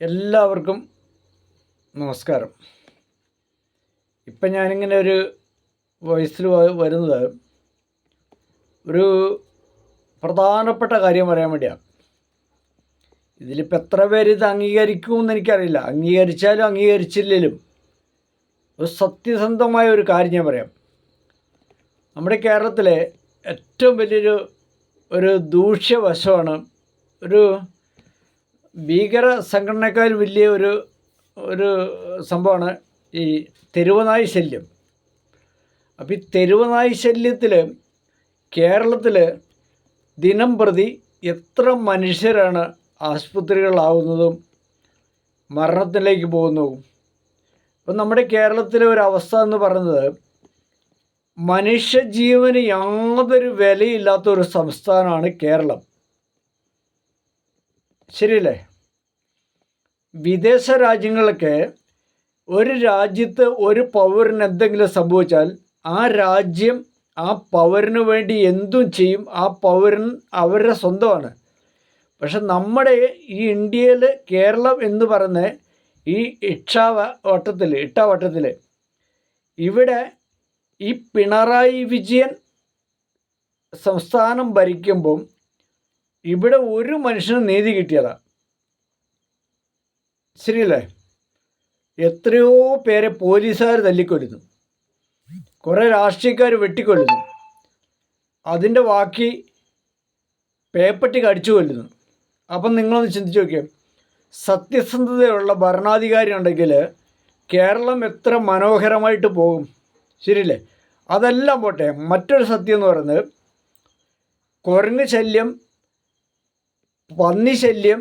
എല്ലാവർക്കും നമസ്കാരം. ഇപ്പം ഞാനിങ്ങനെ ഒരു വോയിസിൽ വരുന്നത് ഒരു പ്രധാനപ്പെട്ട കാര്യം പറയാൻ വേണ്ടിയാണ്. ഇതിലിപ്പോൾ എത്ര പേര് ഇത് അംഗീകരിക്കുമെന്ന് എനിക്കറിയില്ല. അംഗീകരിച്ചാലും അംഗീകരിച്ചില്ലെങ്കിലും ഒരു സത്യസന്ധമായ ഒരു കാര്യം ഞാൻ പറയാം. നമ്മുടെ കേരളത്തിലെ ഏറ്റവും വലിയൊരു ദൂഷ്യവശമാണ് ഒരു ഭീകര സംഘടനക്കാർ വലിയ ഒരു സംഭവമാണ് ഈ തെരുവുനായി ശല്യം. അപ്പോൾ ഈ തെരുവുനായി ശല്യത്തിൽ കേരളത്തിൽ ദിനം പ്രതി എത്ര മനുഷ്യരാണ് ആശുപത്രികളിലാവുന്നതും മരണത്തിലേക്ക് പോകുന്നതും. ഇപ്പം നമ്മുടെ കേരളത്തിലെ ഒരവസ്ഥ എന്ന് പറയുന്നത് മനുഷ്യജീവന് യാതൊരു വിലയില്ലാത്ത ഒരു സംസ്ഥാനമാണ് കേരളം. ശരിയല്ലേ? വിദേശ രാജ്യങ്ങളൊക്കെ ഒരു രാജ്യത്ത് ഒരു പൗരന് എന്തെങ്കിലും സംഭവിച്ചാൽ ആ രാജ്യം ആ പൗരന് വേണ്ടി എന്തും ചെയ്യും. ആ പൗരൻ അവരുടെ സ്വന്തമാണ്. പക്ഷെ നമ്മുടെ ഈ ഇന്ത്യയിൽ കേരളം എന്ന് പറയുന്ന ഈ ഇട്ടാവട്ടത്തിൽ ഇവിടെ ഈ പിണറായി വിജയൻ സംസ്ഥാനം ഭരിക്കുമ്പം ഇവിടെ ഒരു മനുഷ്യനും നീതി കിട്ടിയതാണ്. ശരിയല്ലേ? എത്രയോ പേരെ പോലീസുകാർ തല്ലിക്കൊല്ലുന്നു, കുറേ രാഷ്ട്രീയക്കാർ വെട്ടിക്കൊല്ലുന്നു, അതിൻ്റെ ബാക്കി പേപ്പട്ടി കടിച്ചു കൊല്ലുന്നു. അപ്പം നിങ്ങളൊന്ന് ചിന്തിച്ച് നോക്കിയേ, സത്യസന്ധതയുള്ള ഭരണാധികാരി ഉണ്ടെങ്കിൽ കേരളം എത്ര മനോഹരമായിട്ട് പോകും. ശരിയല്ലേ? അതെല്ലാം പോട്ടെ, മറ്റൊരു സത്യം എന്ന് പറയുന്നത് കുരങ്ങ് ശല്യം, പന്നി ശല്യം,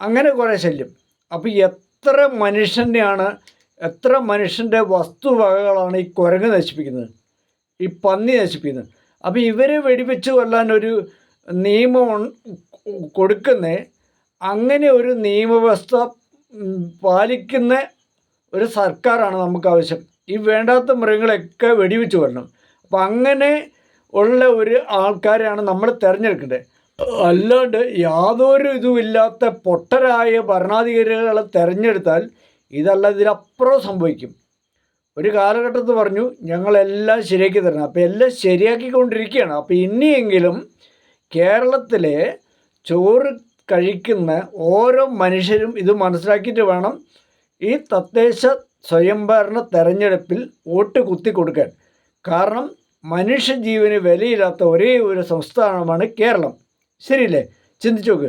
അങ്ങനെ കുറേ ശല്യം. അപ്പോൾ എത്ര മനുഷ്യൻ്റെ വസ്തുവകകളാണ് ഈ കുരങ്ങ് നശിപ്പിക്കുന്നത്, ഈ പന്നി നശിപ്പിക്കുന്നത്. അപ്പോൾ ഇവരെ വെടിവെച്ച് കൊല്ലാൻ ഒരു നിയമം കൊടുക്കുന്ന, അങ്ങനെ ഒരു നിയമവ്യവസ്ഥ പാലിക്കുന്ന ഒരു സർക്കാരാണ് നമുക്ക് ആവശ്യം. ഈ വേണ്ടാത്ത മൃഗങ്ങളെയൊക്കെ വെടിവെച്ച് കൊല്ലണം. അപ്പം അങ്ങനെ ഉള്ള ഒരു ആൾക്കാരെയാണ് നമ്മൾ തിരഞ്ഞെടുക്കേണ്ടത്. അല്ലാണ്ട് യാതൊരു ഇതുമില്ലാത്ത പൊട്ടരായ ഭരണാധികാരികളെ തിരഞ്ഞെടുത്താൽ ഇതിനപ്പുറം സംഭവിക്കും. ഒരു കാലഘട്ടത്തിൽ പറഞ്ഞു ഞങ്ങളെല്ലാം ശരിയാക്കി തരണം. അപ്പോൾ എല്ലാം ശരിയാക്കിക്കൊണ്ടിരിക്കുകയാണ്. അപ്പോൾ ഇനിയെങ്കിലും കേരളത്തിലെ ചോറ് കഴിക്കുന്ന ഓരോ മനുഷ്യരും ഇത് മനസ്സിലാക്കിയിട്ട് വേണം ഈ തദ്ദേശ സ്വയംഭരണ തെരഞ്ഞെടുപ്പിൽ വോട്ട് കുത്തി കൊടുക്കാൻ. കാരണം മനുഷ്യജീവന് വിലയില്ലാത്ത ഒരേ ഒരു സംസ്ഥാനമാണ് കേരളം. ശരിയല്ലേ? ചിന്തിച്ചു നോക്ക്.